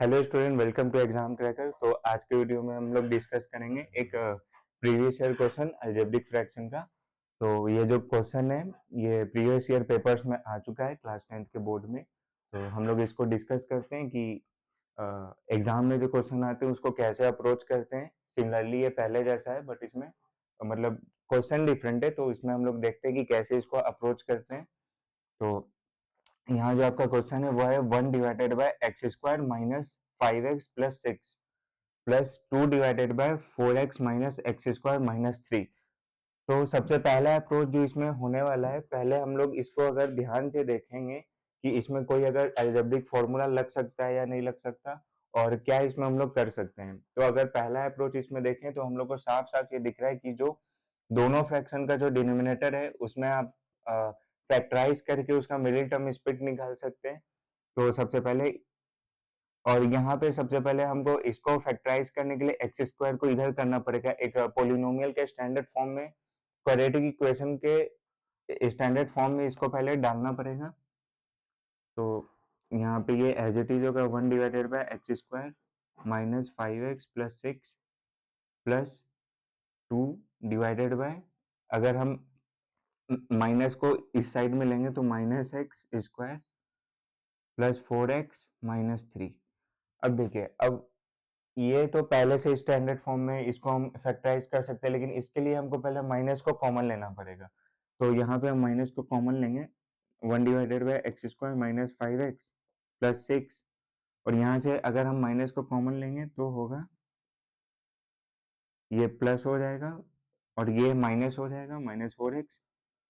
Hello student, welcome to exam cracker. तो आज के वीडियो में हम लोग डिस्कस करेंगे एक previous year question algebraic fraction का। तो ये जो क्वेश्चन है ये प्रीवियस ईयर पेपर्स में आ चुका है क्लास 10th के बोर्ड में। तो हम लोग इसको डिस्कस करते हैं कि एग्जाम में जो क्वेश्चन आते हैं उसको कैसे अप्रोच करते हैं। सिमिलरली ये पहले जैसा है बट इसमें मतलब क्वेश्चन डिफरेंट है, तो इसमें हम लोग देखते हैं कि कैसे इसको अप्रोच करते हैं। तो यहाँ जो आपका क्वेश्चन है वो है 1/x² - 5x + 6 plus 2/4x - x² - 3। तो सबसे पहला अप्रोच जो इसमें होने वाला है, पहले हम लोग इसको अगर ध्यान से देखेंगे कि इसमें कोई अगर अलजेब्रिक फॉर्मूला लग सकता है या नहीं लग सकता और क्या इसमें हम लोग कर सकते हैं। तो अगर पहला अप्रोच इसमें देखें तो हम लोग को साफ साफ ये दिख रहा है कि जो दोनों फ्रैक्शन का जो डिनोमिनेटर है उसमें आप फैक्टराइज करके उसका मिडिल टर्म स्प्लिट निकाल सकते हैं। तो सबसे पहले और यहाँ पे सबसे पहले हमको इसको फैक्टराइज करने के लिए एक्स स्क्वायर को इधर करना पड़ेगा, एक पोलिनोमियल के स्टैंडर्ड फॉर्म में, क्वाड्रेटिक इक्वेशन के स्टैंडर्ड फॉर्म में इसको पहले डालना पड़ेगा। तो यहाँ पे ये एज इट इज होगा 1/(x²-5x + 6 + 2/, अगर हम माइनस को इस साइड में लेंगे तो -(x²) + 4x - 3। अब देखिए, अब ये तो पहले से स्टैंडर्ड फॉर्म में इसको हम फैक्टराइज कर सकते हैं, लेकिन इसके लिए हमको पहले माइनस को कॉमन लेना पड़ेगा। तो यहाँ पे हम माइनस को कॉमन लेंगे, 1/(x² - 5x + 6, और यहाँ से अगर हम माइनस को कॉमन लेंगे तो होगा ये प्लस हो जाएगा और ये माइनस हो जाएगा -4x,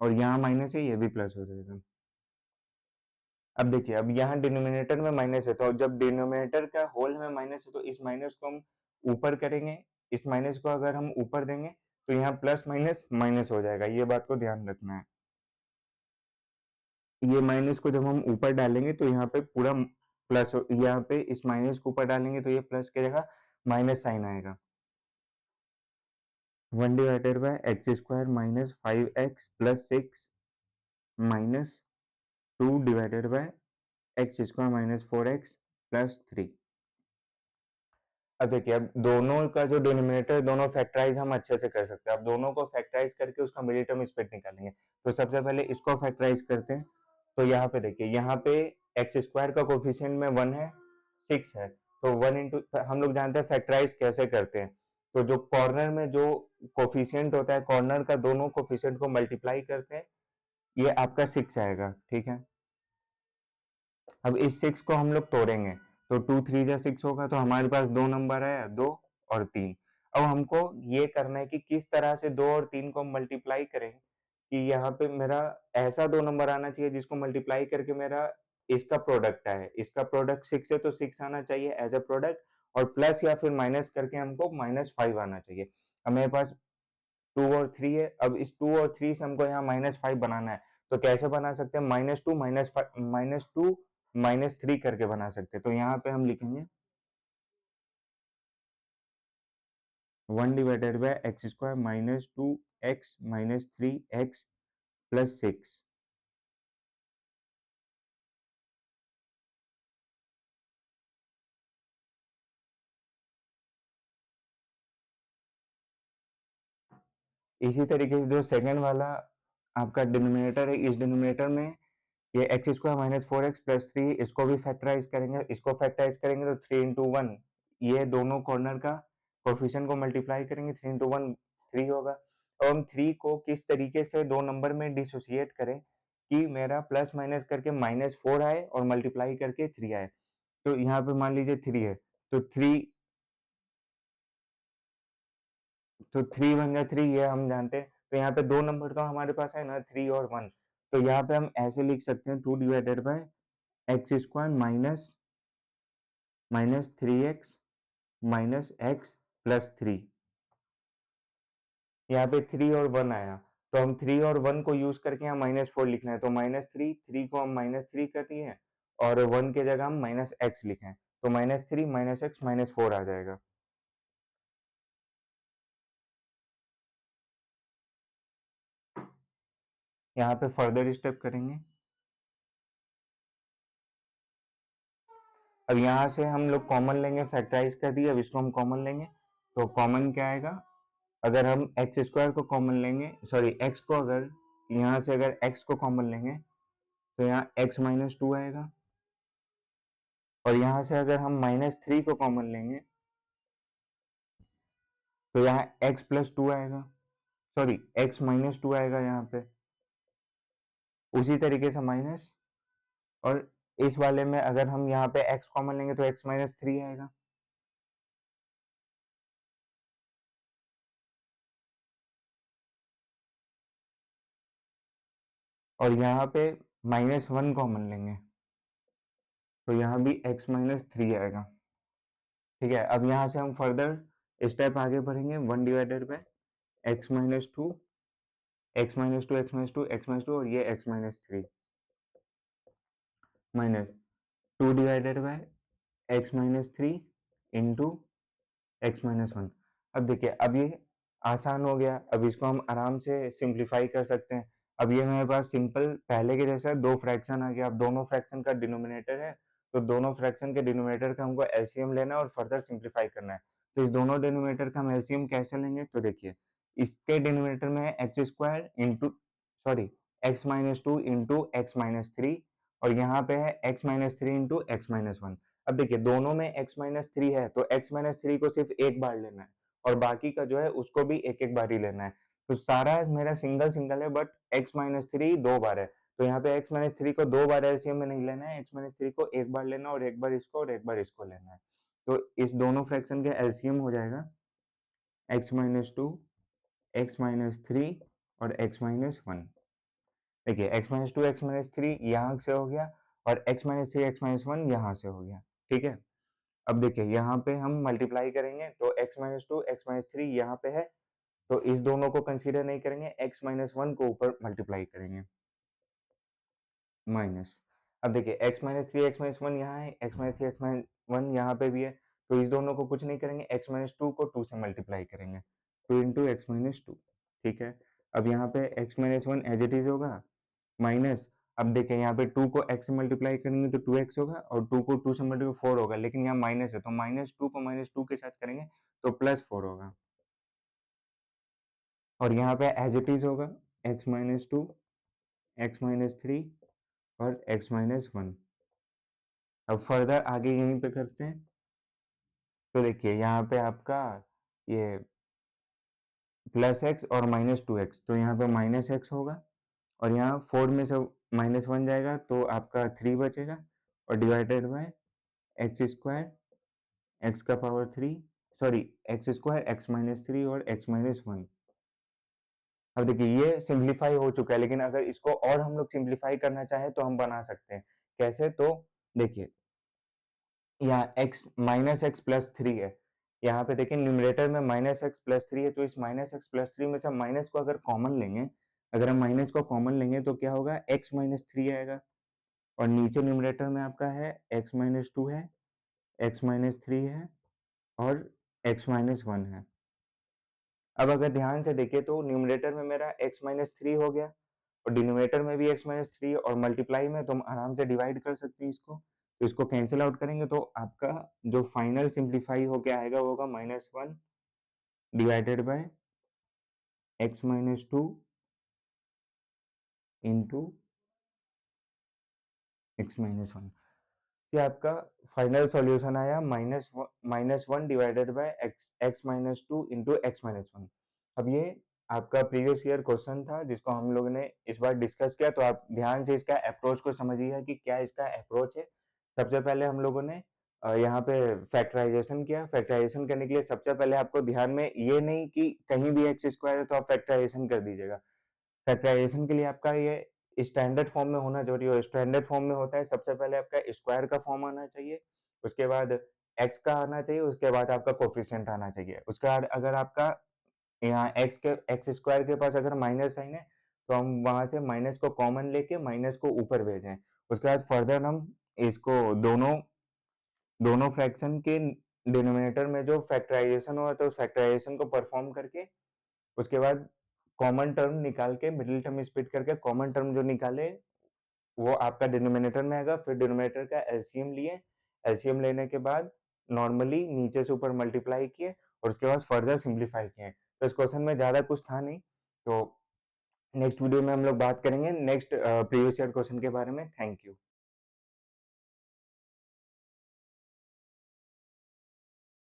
और यहाँ माइनस है ये भी प्लस हो जाएगा। अब देखिए, अब यहाँ डिनोमिनेटर में माइनस है, तो जब डिनोमिनेटर का होल में माइनस है तो इस माइनस को हम ऊपर करेंगे, इस माइनस को अगर हम ऊपर देंगे तो यहाँ प्लस माइनस माइनस हो जाएगा, ये बात को ध्यान रखना है। ये माइनस को जब हम ऊपर डालेंगे तो यहाँ पे पूरा प्लस, यहाँ पे इस माइनस को ऊपर डालेंगे तो ये प्लस की जगह माइनस साइन आएगा। 1/(x² - 5x + 6 - 2/(x² - 4x + 3। अब देखिए, अब दोनों का जो डिनोमिनेटर दोनों फैक्टराइज हम अच्छे से कर सकते हैं। अब दोनों को फैक्टराइज करके उसका मिडिल टर्म स्प्लिट निकालेंगे। तो सबसे पहले इसको फैक्टराइज करते हैं। तो यहाँ पे देखिए, यहाँ पे x² का कोफिशिएंट में 1 है, 6 है, तो 1 इंटू, हम लोग जानते हैं फैक्टराइज कैसे करते हैं। तो जो कॉर्नर में जो कोफिशिएंट होता है, कॉर्नर का दोनों कोफिशिएंट को मल्टीप्लाई करते हैं, ये आपका 6 आएगा, ठीक है। अब इस 6 को हम लोग तोड़ेंगे तो 2 3 जा 6 होगा, तो हमारे पास दो नंबर आया, 2 और 3। अब हमको ये करना है कि किस तरह से 2 और 3 को मल्टीप्लाई करें कि यहाँ पे मेरा ऐसा दो नंबर आना चाहिए जिसको मल्टीप्लाई करके मेरा इसका प्रोडक्ट आए। इसका प्रोडक्ट 6 है तो 6 आना चाहिए एज अ प्रोडक्ट, और प्लस या फिर माइनस करके हमको -5 आना चाहिए। अब मेरे पास 2 और 3 है, अब इस 2 और 3 से हमको यहाँ -5 बनाना है। तो कैसे बना सकते हैं, -2 -2 -3 करके बना सकते हैं। तो यहाँ पे हम लिखेंगे 1/(x² - 2x - 3x + 6। इसी तरीके से जो सेकंड वाला आपका डिनोमिनेटर है, इस डिनोमिनेटर में ये x² - 4x + 3, इसको भी फैक्टराइज करेंगे। इसको फैक्टराइज करेंगे तो 3 × 1, ये दोनों कॉर्नर का कोफिशिएंट को मल्टीप्लाई करेंगे, 3 × 1 3 होगा। और हम 3 को किस तरीके से दो नंबर में डिसोसिएट करें कि मेरा प्लस माइनस करके -4 आए और मल्टीप्लाई करके 3 आए। तो यहाँ पे मान लीजिए 3 है, तो 3 1 जा 3, ये हम जानते हैं। तो यहाँ पे दो नंबर तो हमारे पास है ना, 3 और 1। तो यहाँ पे हम ऐसे लिख सकते हैं 2/(x² - 3x - x + 3। यहाँ पे 3 और 1 आया, तो हम 3 और 1 को यूज करके यहाँ -4 लिखना है। तो -3, 3 को हम -3 कर दिए और 1 की जगह हम -x लिखें, तो -3 - x -4 आ जाएगा। यहाँ पे फर्दर स्टेप करेंगे। अब यहाँ से हम लोग कॉमन लेंगे, फैक्टराइज कर दिए, अब इसको हम कॉमन लेंगे तो कॉमन क्या आएगा, अगर हम एक्स स्क्वायर को कॉमन लेंगे, सॉरी एक्स को, अगर यहाँ से अगर एक्स को कॉमन लेंगे तो यहाँ एक्स माइनस टू आएगा, और यहाँ से अगर हम -3 को कॉमन लेंगे तो यहाँ x प्लस टू आएगा, सॉरी x माइनस टू आएगा यहाँ पे, उसी तरीके से माइनस, और इस वाले में अगर हम यहाँ पे x कॉमन लेंगे तो x माइनस थ्री आएगा, और यहाँ पे -1 कॉमन लेंगे तो यहाँ भी x माइनस थ्री आएगा। ठीक है, अब यहाँ से हम फर्दर स्टेप आगे बढ़ेंगे, 1 divided by x minus to, x minus to, x minus to, x minus to, और ये x minus three, minus 2 divided by x minus three into X minus one. अब देखिए, अब ये आसान हो गया, अब इसको हम आराम से सिंप्लीफाई कर सकते हैं। अब ये मेरे पास सिंपल पहले के जैसा दो फ्रैक्शन आ गया, अब दोनों फ्रैक्शन का डिनोमिनेटर है, तो दोनों फ्रैक्शन के डिनोमिनेटर का हमको एलसीएम लेना है और फर्दर सिंप्लीफाई करना है। तो इस दोनों डिनोमिनेटर का हम एलसीएम कैसे लेंगे, तो देखिए इसके डिनोमिनेटर में है x square into, sorry x minus to into X minus three, और यहाँ पे है x minus three into X minus one. अब देखिए दोनों में x माइनस थ्री है तो x माइनस थ्री को सिर्फ एक बार लेना है, और बाकी का जो है उसको भी एक एक बार ही लेना है। तो सारा मेरा सिंगल सिंगल है, बट x माइनस थ्री दो बार है, तो यहाँ पे x माइनस थ्री को दो बार एलसीएम में नहीं लेना है, x माइनस थ्री को एक बार लेना और एक बार इसको और एक बार इसको लेना है। तो इस दोनों फ्रैक्शन के एलसीएम हो जाएगा x minus to, x minus three और x माइनस वन। देखिए x minus to, x minus three यहाँ से हो गया, और x minus three, x minus one यहाँ से हो गया। ठीक है, अब देखिए यहाँ पे हम मल्टीप्लाई करेंगे तो x minus to, x minus three यहाँ पे है, तो इस दोनों को कंसीडर नहीं करेंगे, x माइनस वन को ऊपर मल्टीप्लाई करेंगे, माइनस। अब देखिए x minus three, x minus one यहाँ है, x minus three, x minus one यहाँ पे भी है, तो इस दोनों को कुछ नहीं करेंगे, x माइनस टू को टू से मल्टीप्लाई करेंगे, two into X minus two. ठीक है, अब यहाँ पे x minus one as it is होगा, माइनस, अब देखिए यहाँ पे टू को x से मल्टीप्लाई करेंगे तो टू एक्स होगा, और टू को टू से मल्टीप्लाई फोर होगा, लेकिन यहाँ माइनस है तो माइनस टू को माइनस टू के साथ करेंगे तो प्लस फोर होगा, और यहाँ पे एज इट इज होगा x minus to, x minus three और x माइनस वन। अब फर्दर आगे यहीं पे करते हैं, तो देखिए यहाँ पे आपका ये प्लस एक्स और माइनस टू एक्स, तो यहाँ पे माइनस एक्स होगा, और यहाँ फोर में से माइनस वन जाएगा तो आपका थ्री बचेगा, और divided by X square, X का power three, sorry X square, X minus three और एक्स माइनस वन। अब देखिए ये सिंप्लीफाई हो चुका है, लेकिन अगर इसको और हम लोग सिंप्लीफाई करना चाहें तो हम बना सकते हैं। कैसे, तो देखिए यहाँ x minus x plus three है, यहाँ पे देखिए न्यूमरेटर में माइनस एक्स प्लस थ्री है, तो इस माइनस एक्स प्लस थ्री में से माइनस को अगर कॉमन लेंगे, अगर हम माइनस को कॉमन लेंगे तो क्या होगा, x माइनस थ्री आएगा, और नीचे न्यूमरेटर में आपका है x माइनस टू है, x माइनस थ्री है और x माइनस वन है। अब अगर ध्यान से देखिए तो न्यूमरेटर में मेरा x माइनस थ्री हो गया, और डिनोमिनेटर में भी x माइनस थ्री, और मल्टीप्लाई में तो हम आराम से डिवाइड कर सकते हैं इसको, तो इसको कैंसिल आउट करेंगे तो आपका जो फाइनल सिंप्लीफाई होके आएगा वो होगा minus one divided by x minus to into X minus one. ये आपका फाइनल सॉल्यूशन आया minus one divided by x minus to into X minus one. अब ये आपका प्रीवियस ईयर क्वेश्चन था जिसको हम लोगों ने इस बार डिस्कस किया, तो आप ध्यान से इसका अप्रोच को समझिए कि क्या इसका अप्रोच है। सबसे पहले हम लोगों ने यहाँ पे फैक्टराइजेशन किया। फैक्टराइजेशन करने के लिए सबसे पहले आपको ध्यान में ये नहीं कि कहीं भी एक्स स्क्वायर है तो आप फैक्टराइजेशन कर दीजिएगा। फैक्टराइजेशन के लिए आपका ये स्टैंडर्ड फॉर्म में होना जरूरी है। स्टैंडर्ड फॉर्म में होता है सबसे पहले आपका स्क्वायर का फॉर्म आना चाहिए, उसके बाद एक्स का आना चाहिए, उसके बाद आपका कोफिशिएंट आना चाहिए। उसके बाद अगर आपका यहाँ एक्स स्क्वायर के पास अगर माइनस साइन है तो हम वहां से माइनस को कॉमन लेके माइनस को ऊपर भेजें। उसके बाद फर्दर हम इसको दोनों दोनों फ्रैक्शन के डिनोमिनेटर में जो फैक्टराइजेशन हुआ तो उस फैक्टराइजेशन को परफॉर्म करके उसके बाद कॉमन टर्म निकाल के मिडिल टर्म स्प्लिट करके कॉमन टर्म जो निकाले वो आपका डिनोमिनेटर में आएगा। फिर डिनोमिनेटर का एलसीएम लिए, एलसीएम लेने के बाद नॉर्मली नीचे से ऊपर मल्टीप्लाई किए और उसके बाद फर्दर सिंप्लीफाई किए। तो इस क्वेश्चन में ज़्यादा कुछ था नहीं। तो नेक्स्ट वीडियो में हम लोग बात करेंगे नेक्स्ट प्रीवियस ईयर क्वेश्चन के बारे में। Thank you.